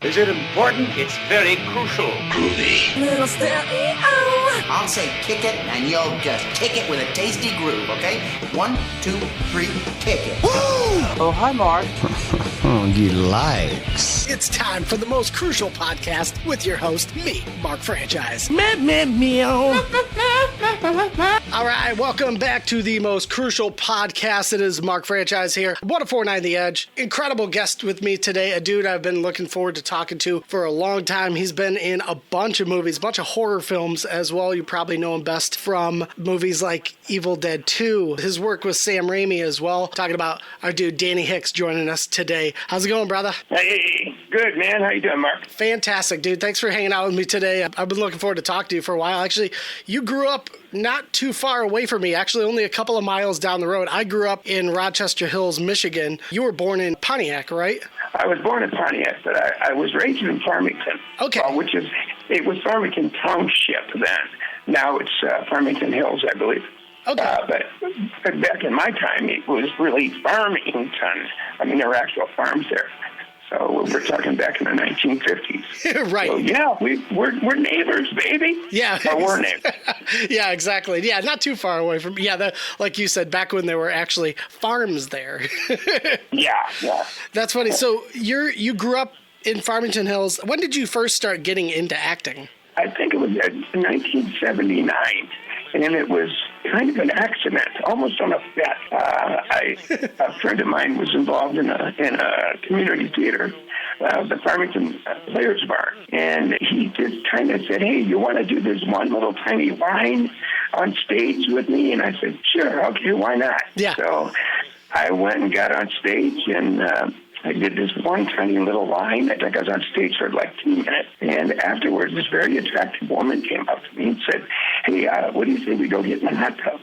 Is it important? It's very crucial. Groovy. Little Stereo. I'll say kick it, and you'll just kick it with a tasty groove, okay? 1, 2, 3, kick it. Woo! Oh, hi, Mark. He likes. It's time for the most crucial podcast with your host, me, Mark Franchise. Meow. All right, welcome back to the most crucial podcast. It is Mark Franchise here. 1049 The Edge. Incredible guest with me today, a dude I've been looking forward to talking to for a long time. He's been in a bunch of movies, a bunch of horror films as well. You probably know him best from movies like Evil Dead 2. His work with Sam Raimi as well. Talking about our dude Danny Hicks joining us today. How's it going, brother? Hey, good, man. How you doing, Mark? Fantastic, dude. Thanks for hanging out with me today. I've been looking forward to talking to you for a while. Actually, you grew up not too far away from me, actually only a couple of miles down the road. I grew up in Rochester Hills, Michigan. You were born in Pontiac, right? I was born in Pontiac, but I was raised in Farmington. Okay. It was Farmington Township then. Now it's Farmington Hills, I believe. Okay. But back in my time, it was really Farmington. I mean, there were actual farms there. So we're talking back in the 1950s. Right. So, yeah, we're neighbors, baby. Yeah. Or we're neighbors. Yeah, exactly. Yeah, not too far away from. Yeah, like you said, back when there were actually farms there. Yeah. That's funny. So you grew up in Farmington Hills. When did you first start getting into acting? I think it was in 1979, and it was kind of an accident, almost on a bet. A friend of mine was involved in a community theater, the Farmington Players Bar, and he just kind of said, "Hey, you want to do this one little tiny line on stage with me?" And I said, "Sure, okay, why not?" Yeah. So I went and got on stage, and I did this one tiny little line. I think I was on stage for like 2 minutes. And afterwards, this very attractive woman came up to me and said, "Hey, what do you think we go get in the hot tub?"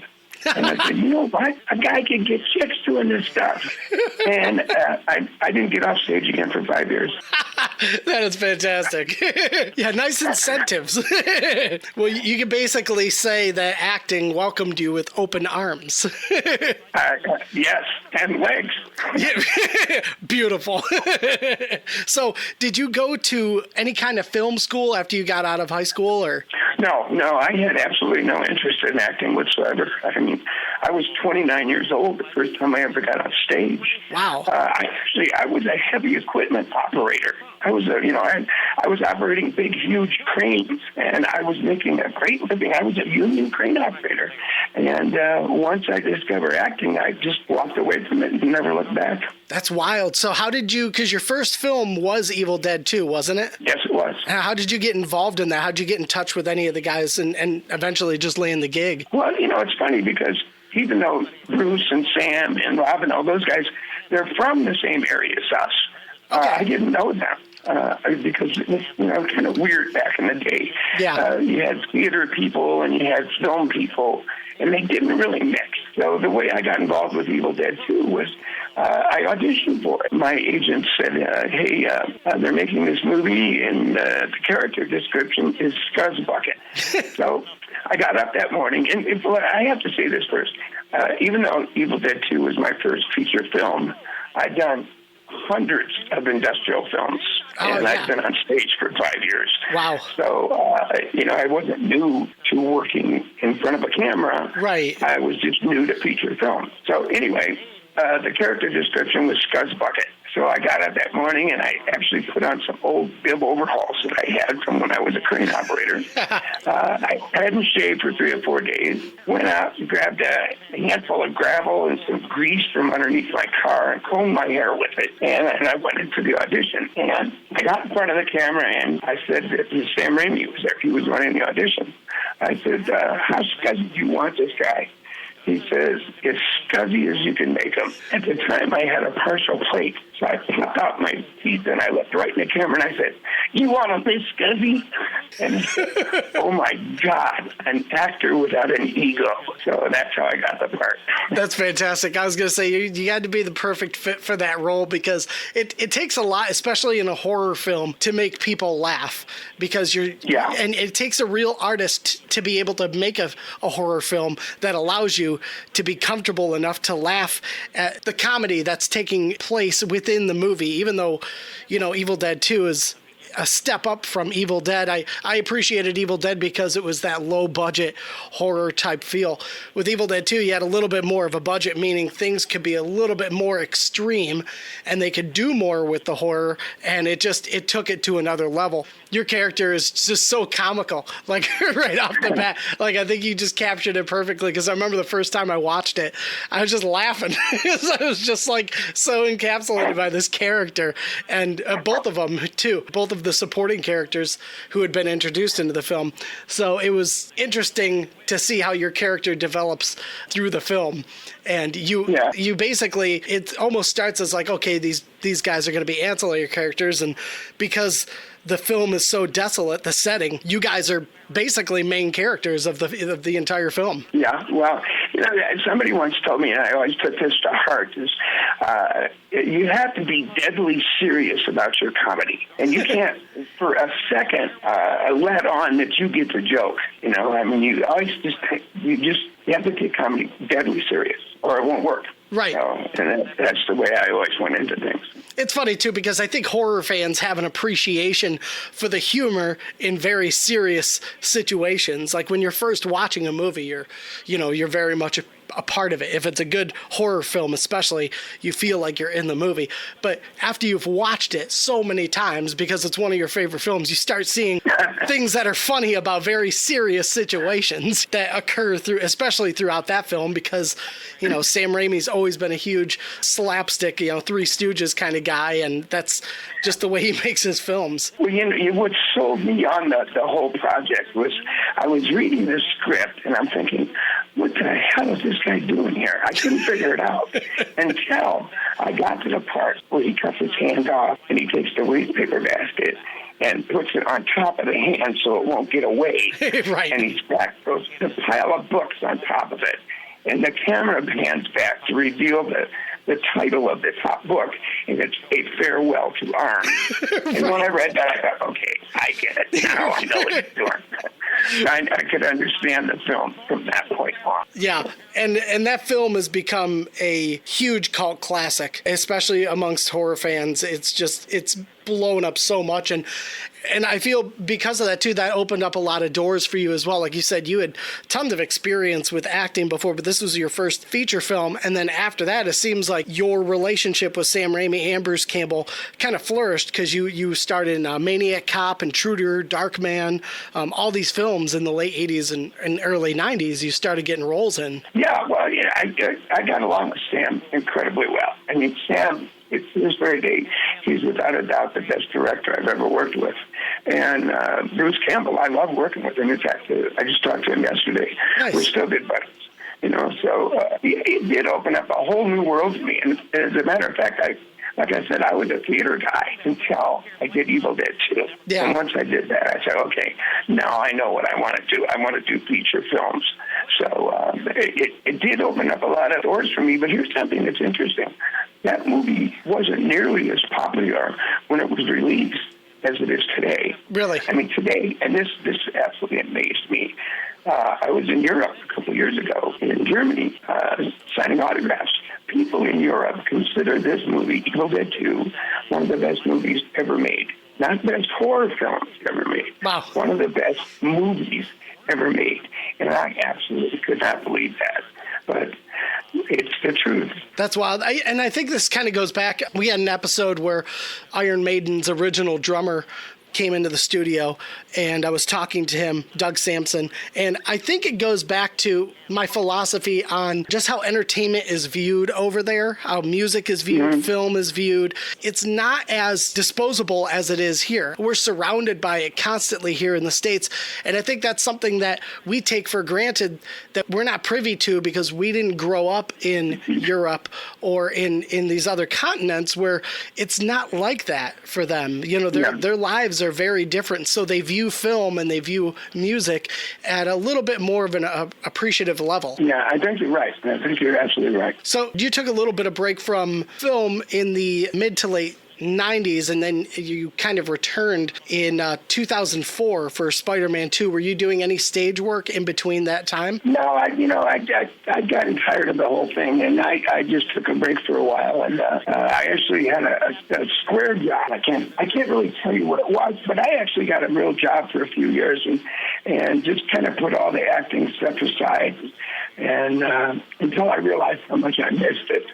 And I said, "You know what? A guy can get chicks doing this stuff." And I didn't get off stage again for 5 years. That is fantastic. Yeah, nice incentives. Well, you can basically say that acting welcomed you with open arms. Yes, and legs. Beautiful. So, did you go to any kind of film school after you got out of high school, or? No, I had absolutely no interest in acting whatsoever. I mean, I was 29 years old the first time I ever got on stage. Wow. I was a heavy equipment operator. I was I was operating big, huge cranes, and I was making a great living. I was a union crane operator. And once I discovered acting, I just walked away from it and never looked back. That's wild. So how did you, because your first film was Evil Dead 2, wasn't it? Yes, it was. How did you get involved in that? How did you get in touch with any of the guys and eventually just land the gig? Well, it's funny because even though Bruce and Sam and Rob and all those guys, they're from the same area as us. Okay. I didn't know them. Because it was, kind of weird back in the day. Yeah. You had theater people and you had film people, and they didn't really mix. So the way I got involved with Evil Dead 2 was I auditioned for it. My agent said, hey, they're making this movie, and the character description is Scuzz Bucket. So I got up that morning, and I have to say this first. Even though Evil Dead 2 was my first feature film, I'd done hundreds of industrial films, and I've been on stage for 5 years. Wow. So, I wasn't new to working in front of a camera. Right. I was just new to feature film. So anyway, the character description was Scuzz Bucket. So I got up that morning, and I actually put on some old bib overalls that I had from when I was a crane operator. I hadn't shaved for 3 or 4 days, went out and grabbed a handful of gravel and some grease from underneath my car and combed my hair with it. And I went into the audition. And I got in front of the camera, and I said that Sam Raimi was there. He was running the audition. I said, how scuzzy do you want this guy? He says, as scuzzy as you can make them. At the time, I had a partial plate, so I popped out my teeth, and I looked right in the camera, and I said, "You want them this scuzzy?" And he said, "Oh, my God, an actor without an ego." So that's how I got the part. That's fantastic. I was going to say, you had to be the perfect fit for that role because it takes a lot, especially in a horror film, to make people laugh because and it takes a real artist to be able to make a horror film that allows you to be comfortable enough to laugh at the comedy that's taking place within the movie, even though, Evil Dead 2 is a step up from Evil Dead. I appreciated Evil Dead because it was that low budget horror type feel. With Evil Dead 2, you had a little bit more of a budget, meaning things could be a little bit more extreme and they could do more with the horror, and it took it to another level. Your character is just so comical, like right off the bat. Like, I think you just captured it perfectly, because I remember the first time I watched it, I was just laughing. I was just like so encapsulated by this character, and both of them too, both of the supporting characters who had been introduced into the film. So it was interesting to see how your character develops through the film. And you basically, it almost starts as like, okay, these guys are going to be ancillary characters, and because the film is so desolate, the setting, you guys are basically main characters of the entire film. Yeah, well, somebody once told me, and I always took this to heart, is you have to be deadly serious about your comedy, and you can't for a second let on that you get the joke. I mean, you have to take comedy deadly serious, or it won't work. Right. And that's the way I always went into things. It's funny, too, because I think horror fans have an appreciation for the humor in very serious situations. Like when you're first watching a movie, you're very much a part of it. If it's a good horror film, especially, you feel like you're in the movie. But after you've watched it so many times, because it's one of your favorite films, you start seeing things that are funny about very serious situations that occur especially throughout that film, because, Sam Raimi's always been a huge slapstick, Three Stooges kind of guy, and that's just the way he makes his films. Well, what sold me on the whole project was I was reading this script, and I'm thinking, what the hell is this guy doing here? I couldn't figure it out until I got to the part where he cuts his hand off and he takes the waste paper basket and puts it on top of the hand so it won't get away. Right. And he's got the pile of books on top of it. And the camera pans back to reveal the title of the top book, and it's A Farewell to Arms. And when I read that, I thought, okay, I get it. Now I know what he's doing. I could understand the film from that point on. Yeah, and that film has become a huge cult classic, especially amongst horror fans. It's blown up so much, and I feel because of that too, that opened up a lot of doors for you as well. Like you said, you had tons of experience with acting before, but this was your first feature film, and then after that, it seems like your relationship with Sam Raimi and Bruce Campbell kind of flourished, because you started in Maniac Cop, Intruder, Darkman, all these films in the late 80s and early 90s you started getting roles in. Yeah, well, I got along with Sam incredibly well. I mean, Sam, to this very day, he's without a doubt the best director I've ever worked with. And Bruce Campbell, I love working with him. In fact, I just talked to him yesterday. Nice. We're still good buddies. So it did open up a whole new world to me. And as a matter of fact, like I said, I was a theater guy until I did Evil Dead 2. Yeah. And once I did that, I said, okay, now I know what I want to do. I want to do feature films. So it did open up a lot of doors for me. But here's something that's interesting. That movie wasn't nearly as popular when it was released as it is today. Really? I mean, today, and this absolutely amazed me. I was in Europe a couple of years ago, in Germany, signing autographs. People in Europe consider this movie, Evil Dead 2, one of the best movies ever made. Not the best horror films ever made. Wow. One of the best movies ever made. And I absolutely could not believe that. But it's the truth. That's wild. And I think this kind of goes back. We had an episode where Iron Maiden's original drummer came into the studio, and I was talking to him, Doug Sampson, and I think it goes back to my philosophy on just how entertainment is viewed over there, how music is viewed, film is viewed. It's not as disposable as it is here. We're surrounded by it constantly here in the States, and I think that's something that we take for granted that we're not privy to because we didn't grow up in Europe or in these other continents where it's not like that for them. Their lives are very different, so they view film and they view music at a little bit more of an appreciative level. Yeah, I think you're right. I think you're absolutely right. So you took a little bit of break from film in the mid to late 90s, and then you kind of returned in 2004 for Spider-Man 2. Were you doing any stage work in between that time? No, I'd gotten tired of the whole thing, and I just took a break for a while, and I actually had a square job. I can't really tell you what it was, but I actually got a real job for a few years, and just kind of put all the acting stuff aside, and until I realized how much I missed it.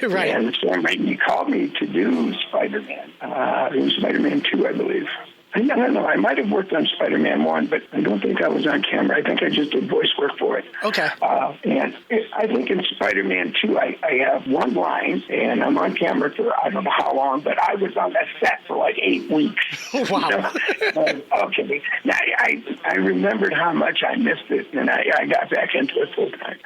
Right. And Sam Raimi called me to do Spider-Man. It was Spider-Man 2, I believe. I don't know. I might have worked on Spider-Man 1, but I don't think I was on camera. I think I just did voice work for it. Okay. And I think in Spider-Man 2, I have one line, and I'm on camera for I don't know how long, but I was on that set for like 8 weeks. Wow. Okay. Now, I remembered how much I missed it, and I got back into it full time.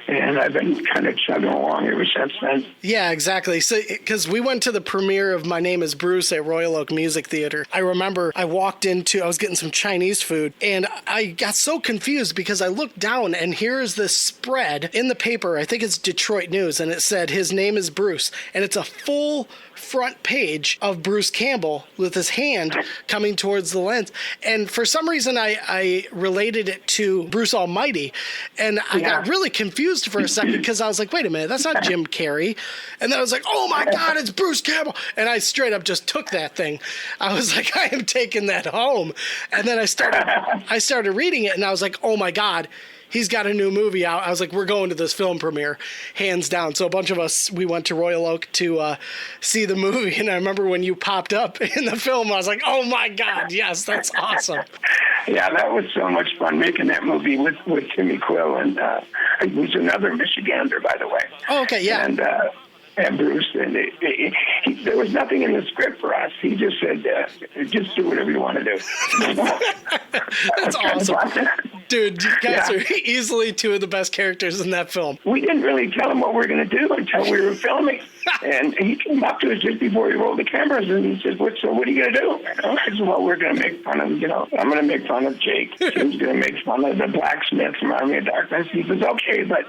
And I've been kind of chugging along ever since then. Yeah, exactly. So, because we went to the premiere of My Name is Bruce at Royal Oak Music Theater. I remember I was getting some Chinese food, and I got so confused because I looked down, and here's this spread in the paper. I think it's Detroit News, and it said his name is Bruce, and it's a full front page of Bruce Campbell with his hand coming towards the lens. And for some reason, I related it to Bruce Almighty, and I got really confused for a second because I was like, wait a minute, that's not Jim Carrey. And then I was like, oh my God, it's Bruce Campbell. And I straight up just took that thing. I was like, I am taking that home. And then I started reading it, and I was like, oh my God, he's got a new movie out. I was like, we're going to this film premiere, hands down. So a bunch of us, we went to Royal Oak to see the movie. And I remember when you popped up in the film, I was like, oh my God, yes, that's awesome. Yeah, that was so much fun making that movie with Timmy Quill. And he was another Michigander, by the way. Oh, okay, yeah. And Bruce, and there was nothing in the script for us. He just said, just do whatever you want to do. That's awesome. Dude, you guys are easily two of the best characters in that film. We didn't really tell him what we were going to do until we were filming. And he came up to us just before he rolled the cameras, and he said, what are you going to do? I said, well, we're going to make fun of, I'm going to make fun of Jake. Jim's going to make fun of the blacksmith from Army of Darkness. He says, okay, but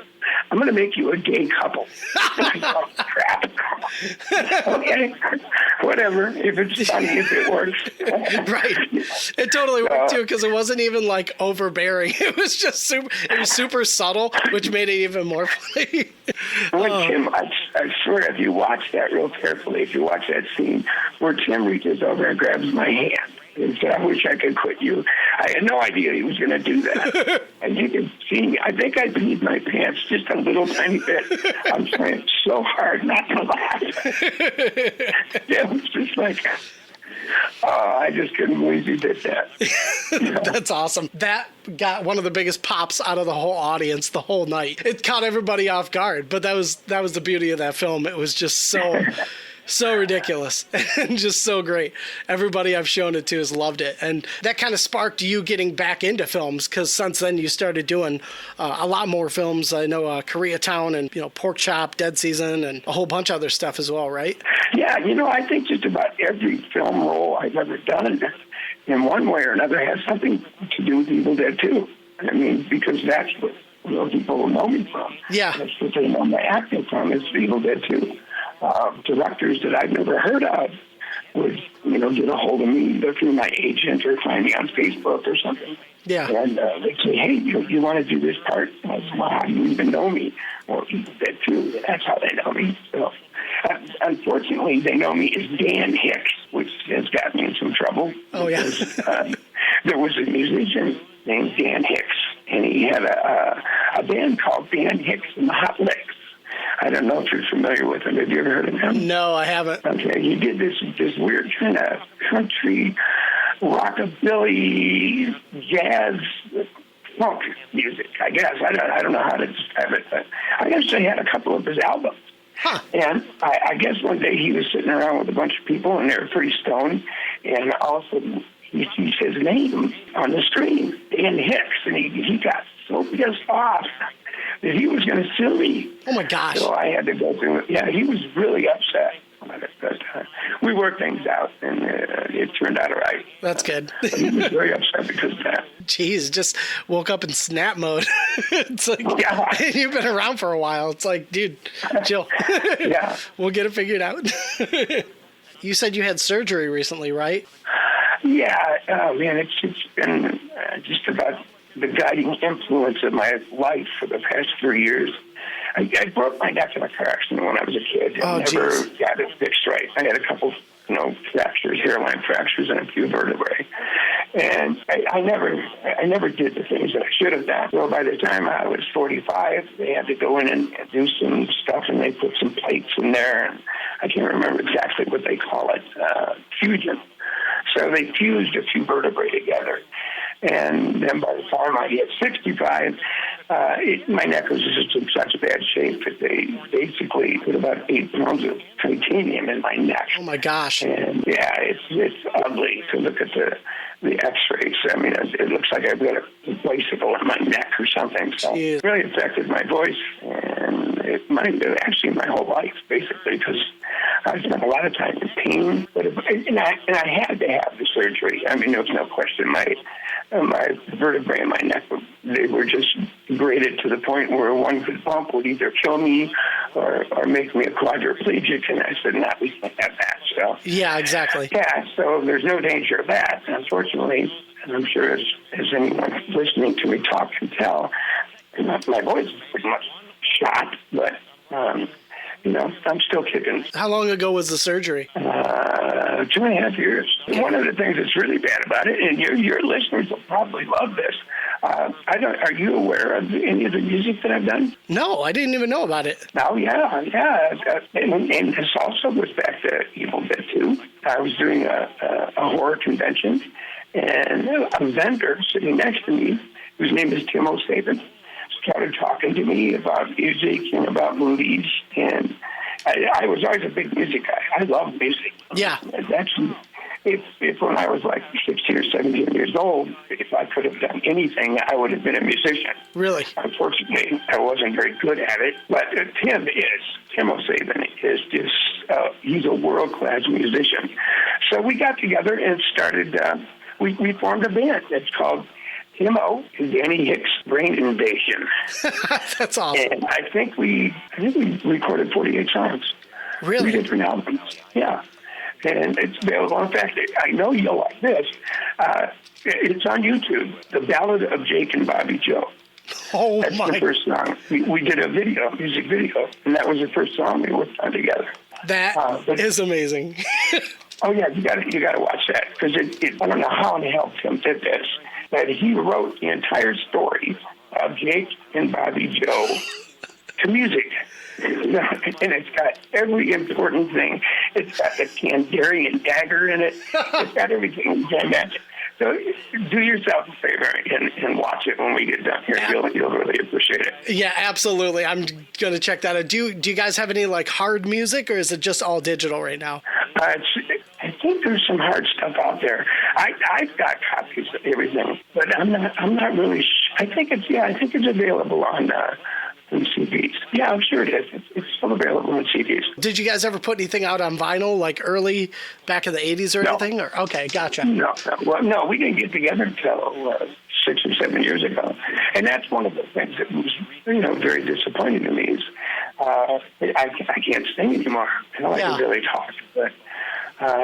I'm going to make you a gay couple. I go, oh, crap. Okay, whatever. If it's funny, if it works. Right. It totally worked, too, because it wasn't even, like, overbearing. It was just super subtle, which made it even more funny. Tim, I swear, if you watch that real carefully, if you watch that scene where Tim reaches over and grabs my hand and said, I wish I could quit you, I had no idea he was going to do that. And you can see me. I think I peed my pants just a little tiny bit. I'm trying so hard not to laugh. It was just like, I just couldn't believe he did that. That's awesome. That got one of the biggest pops out of the whole audience the whole night. It caught everybody off guard, but that was the beauty of that film. It was just so ridiculous and just so great. Everybody I've shown it to has loved it. And that kind of sparked you getting back into films, because since then you started doing a lot more films. I know Koreatown and, Pork Chop, Dead Season, and a whole bunch of other stuff as well, right? Yeah, I think just about every film role I've ever done in one way or another has something to do with Evil Dead 2. I mean, because that's what people know me from. Yeah. That's what they know my acting from, is Evil Dead 2. Directors that I've never heard of would, get a hold of me either through my agent or find me on Facebook or something. Yeah. And they'd say, hey, you want to do this part? And I said, well, how do you even know me? Well, Evil Dead 2, that's how they know me. So, unfortunately, they know me as Dan Hicks, which has got me in some trouble. Oh, yeah. Because, there was a musician named Dan Hicks, and he had a band called Dan Hicks and the Hot Licks. I don't know if you're familiar with him. Have you ever heard of him? No, I haven't. Okay, he did this weird kind of country, rockabilly, jazz, funk music, I guess. I don't know how to describe it, but I guess they had a couple of his albums. Huh. And I guess one day he was sitting around with a bunch of people, and they were pretty stoned, and all of a sudden he sees his name on the screen, Dan Hicks, and he got so pissed off that he was going to sue me. Oh, my gosh. So I had to go through it. Yeah, he was really upset. But we worked things out, and it turned out all right. That's good. He was very upset because of that. Jeez, just woke up in snap mode. It's like, you've been around for a while. It's like, dude, chill. Yeah. We'll get it figured out. You said you had surgery recently, right? Yeah, man, it's been just about the guiding influence of my life for the past 3 years. I broke my neck in a car accident when I was a kid and never got it fixed right. I had a couple, fractures, hairline fractures, and a few vertebrae. And I never did the things that I should have done. So by the time I was 45, they had to go in and do some stuff, and they put some plates in there, and I can't remember exactly what they call it, fusion. So they fused a few vertebrae together. And then by the time I hit 65, my neck was just in such bad shape that they basically put about 8 pounds of titanium in my neck. Oh, my gosh. And, yeah, it's ugly to look at the x-rays. I mean, it looks like I've got a bicycle in my neck or something. So it really affected my voice and actually my whole life, basically, because I spent a lot of time in pain. And I had to have the surgery. I mean, there was no question. My vertebrae in my neck, they were just graded to the point where one good bump would either kill me or make me a quadriplegic. And I said, no, we can't have that. So yeah, exactly. Yeah, so there's no danger of that. Unfortunately, and I'm sure as anyone listening to me talk can tell, my voice is pretty much shot, but I'm still kicking. How long ago was the surgery? 2.5 years. Yeah. One of the things that's really bad about it, and your listeners will probably love this. Are you aware of any of the music that I've done? No, I didn't even know about it. Oh, yeah. And this also goes back to Evil Dead 2. I was doing a horror convention, and a vendor sitting next to me, whose name is Tim O'Sabin, started talking to me about music and about movies, and I was always a big music guy. I love music. Yeah. If when I was like 16 or 17 years old, if I could have done anything, I would have been a musician. Really? Unfortunately, I wasn't very good at it. But Tim O'Sabin is just, he's a world-class musician. So we got together and started, we formed a band. It's called Timo and Danny Hicks Brain Invasion. That's awesome. And I think we recorded 48 songs. Really? 3 different albums. Yeah. And it's available. In fact, I know you'll like this. It's on YouTube, The Ballad of Jake and Bobby Joe. Oh, That's the first song. We did a music video, and that was the first song we worked on together. That is amazing. Oh, yeah, you got to watch that, because I don't know how in the hell Tim did this, but he wrote the entire story of Jake and Bobby Joe to music. And it's got every important thing. It's got the Kandarian dagger in it. It's got everything you can imagine. So do yourself a favor and watch it when we get done here. You'll really appreciate it. Yeah, absolutely. I'm going to check that out. Do you guys have any like hard music, or is it just all digital right now? I think there's some hard stuff out there. I've got copies of everything, but I'm not really. I think it's available on CDs. Yeah, I'm sure it is. It's still available on CDs. Did you guys ever put anything out on vinyl, like early back in the 80s or anything? Or, okay, gotcha. No. Well, no, we didn't get together until 6 or 7 years ago. And that's one of the things that was, very disappointing to me is I can't sing anymore. I can really talk. But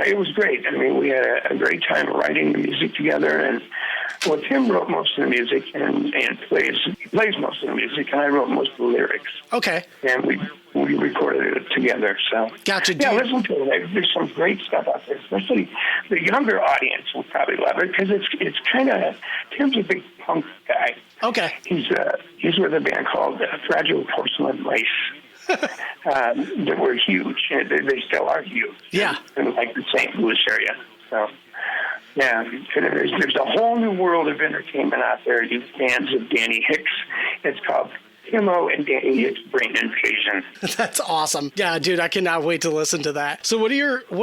it was great. I mean, we had a great time writing the music together. And well, Tim wrote most of the music and plays most of the music, and I wrote most of the lyrics. Okay. And we recorded it together. So gotcha. Yeah, listen to it. There's some great stuff out there, especially the younger audience will probably love it because it's kind of Tim's a big punk guy. Okay. He's with a band called Fragile Porcelain Lace. That were huge. They still are huge. Yeah. In like the St. Louis area. So. Yeah, there's a whole new world of entertainment out there, you fans of Danny Hicks. It's called Timo and Danny Hicks Brain Invasion. That's awesome. Yeah, dude, I cannot wait to listen to that. So what are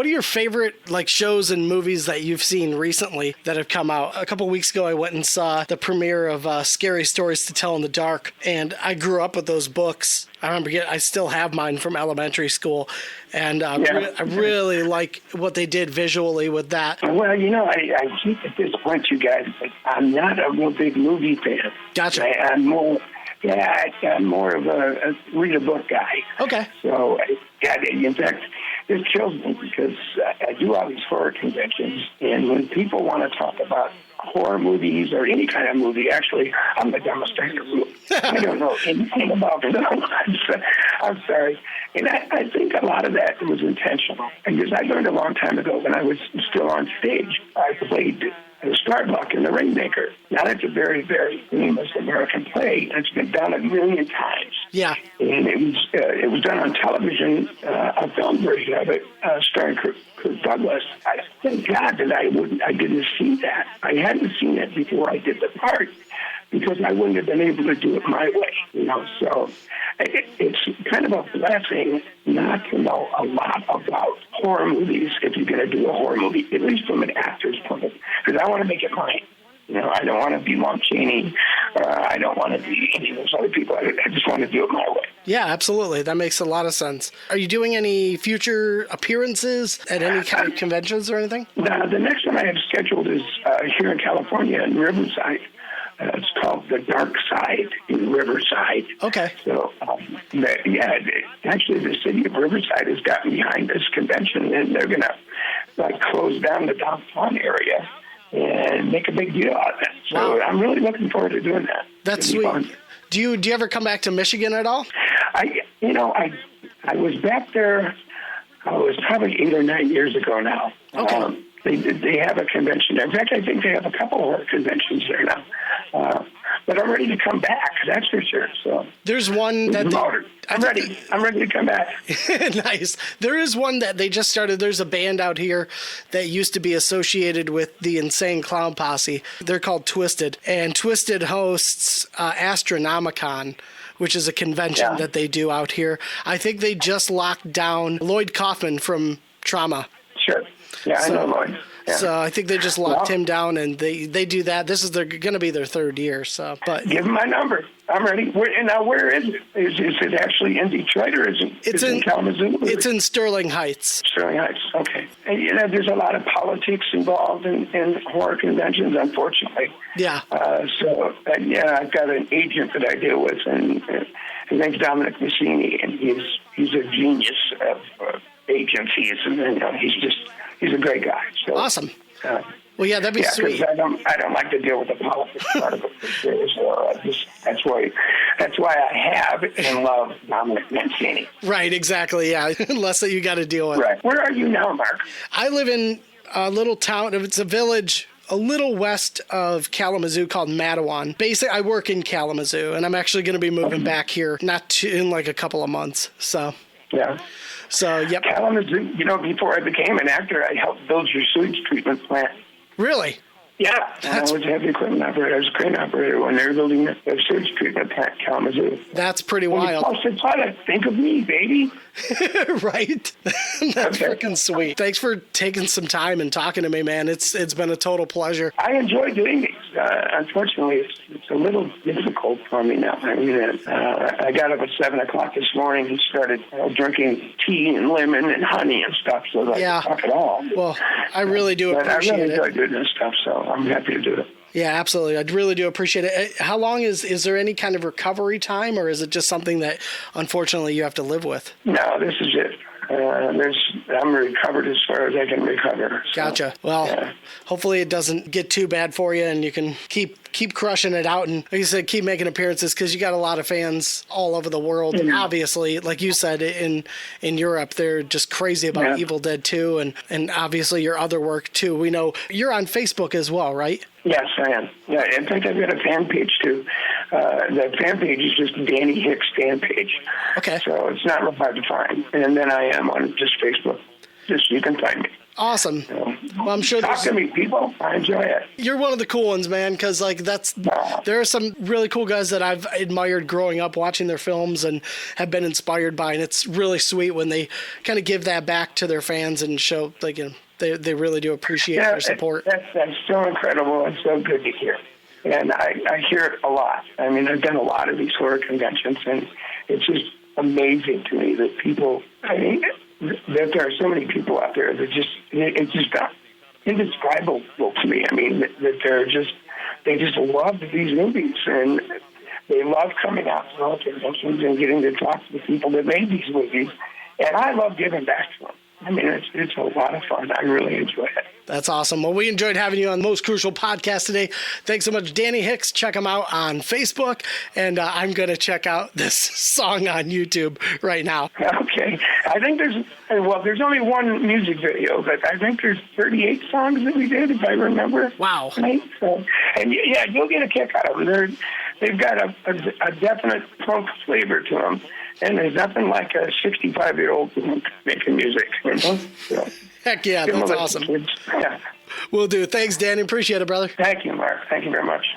your favorite like shows and movies that you've seen recently that have come out? A couple weeks ago, I went and saw the premiere of Scary Stories to Tell in the Dark, and I grew up with those books. I remember I still have mine from elementary school, and I really like what they did visually with that. Well, I keep at this point, you guys, I'm not a real big movie fan. Gotcha. I'm more of a read a book guy. Okay. So, in fact, it kills me because I do all these horror conventions, and when people want to talk about horror movies or any kind of movie, actually, I'm the dumbest guy in the room. I don't know anything about it. I'm sorry. And I think a lot of that was intentional, because I learned a long time ago when I was still on stage. I played Starbuck in The Rainmaker. Now, that's a very, very famous American play, and it's been done 1 million times. Yeah. And it was done on television, a film version of it, starring Kirk Douglas. I thank God that I didn't see that. I hadn't seen it before I did the part, because I wouldn't have been able to do it my way, you know. So it's kind of a blessing not to know a lot about horror movies if you're going to do a horror movie, at least from an actor's point of view, because I want to make it mine. You know, I don't want to be Lon Chaney. I don't want to be any of those other people. I just want to do it my way. Yeah, absolutely. That makes a lot of sense. Are you doing any future appearances at any kind of conventions or anything? The next one I have scheduled is here in California in Riverside. It's called The Dark Side in Riverside. Okay. So, actually, the city of Riverside has gotten behind this convention, and they're going to close down the downtown area and make a big deal out of it. So I'm really looking forward to doing that. That's sweet. Fun. Do you ever come back to Michigan at all? I was back there. It was probably 8 or 9 years ago now. Okay. They have a convention there. In fact, I think they have a couple of conventions there now. But I'm ready to come back, that's for sure. So there's one that I'm ready. I'm ready to come back. Nice. There is one that they just started. There's a band out here that used to be associated with the Insane Clown Posse. They're called Twisted, and Twisted hosts Astronomicon, which is a convention that they do out here. I think they just locked down Lloyd Kaufman from Trauma. Sure. Yeah, I know Lloyd. Yeah. So I think they just locked him down, and they do that. This is going to be their 3rd year. So, but give them my number. I'm ready. Where is it? Is it actually in Detroit, or is it in Kalamazoo? It's in Sterling Heights. Sterling Heights. Okay. And there's a lot of politics involved in horror conventions, unfortunately. Yeah. I've got an agent that I deal with, and his name's Dominic Massini, and he's a genius of agencies, and he's a great guy. So, awesome. Well, yeah, that'd be sweet. I don't like to deal with the politics part of it. So that's why I have and love Dominic Mancini. Right, exactly. Yeah, less that you got to deal with. Right. Where are you now, Mark? I live in a little town. It's a village a little west of Kalamazoo called Mattawan. Basically, I work in Kalamazoo, and I'm actually going to be moving back here in like a couple of months. So. Yeah. So, yep. Kalamazoo, before I became an actor, I helped build your sewage treatment plant. Really? Yeah. I was a heavy equipment operator. I was a crane operator when they were building a sewage treatment plant in Kalamazoo. That's pretty wild. Think of me, baby. Right? That's freaking sweet. Thanks for taking some time and talking to me, man. It's been a total pleasure. I enjoy doing these. Unfortunately, it's a little difficult for me now. I mean, I got up at 7 o'clock this morning and started drinking tea and lemon and honey and stuff, so I can talk at all. Well, I really do appreciate it. I really enjoy doing this stuff, so I'm happy to do it. Yeah, absolutely. I really do appreciate it. How long is there any kind of recovery time, or is it just something that, unfortunately, you have to live with? No, this is it. I'm recovered as far as I can recover. So, gotcha. Well, hopefully it doesn't get too bad for you, and you can keep crushing it out, and like you said, keep making appearances, because you got a lot of fans all over the world. And obviously, like you said, in Europe, they're just crazy about Evil Dead 2, and obviously your other work too. We know you're on Facebook as well, right? Yes, I am. Yeah, in fact, I've got a fan page too. The fan page is just Danny Hicks fan page. Okay. So it's not real hard to find. And then I am on just Facebook. You can find me. Awesome. Well, I'm sure talk to me, people. I enjoy it. You're one of the cool ones, man, because there are some really cool guys that I've admired growing up, watching their films, and have been inspired by, and it's really sweet when they kind of give that back to their fans and show they really do appreciate their support. That's so incredible and so good to hear. And I hear it a lot. I mean, I've done a lot of these horror conventions, and it's just amazing to me that that there are so many people out there that it's just indescribable to me. I mean, that they just love these movies, and they love coming out to all conventions and getting to talk to the people that made these movies. And I love giving back to them. I mean, it's a lot of fun. I really enjoy it. That's awesome. Well, we enjoyed having you on the Most Crucial Podcast today. Thanks so much, Danny Hicks. Check him out on Facebook, and I'm going to check out this song on YouTube right now. Okay. I think there's only one music video, but I think there's 38 songs that we did, if I remember. Wow. Right? So, and yeah, you'll get a kick out of them. They've got a definite punk flavor to them, and there's nothing like a 65-year-old making music. You know? So, Heck yeah, that's awesome. Yeah. Will do. Thanks, Danny. Appreciate it, brother. Thank you, Mark. Thank you very much.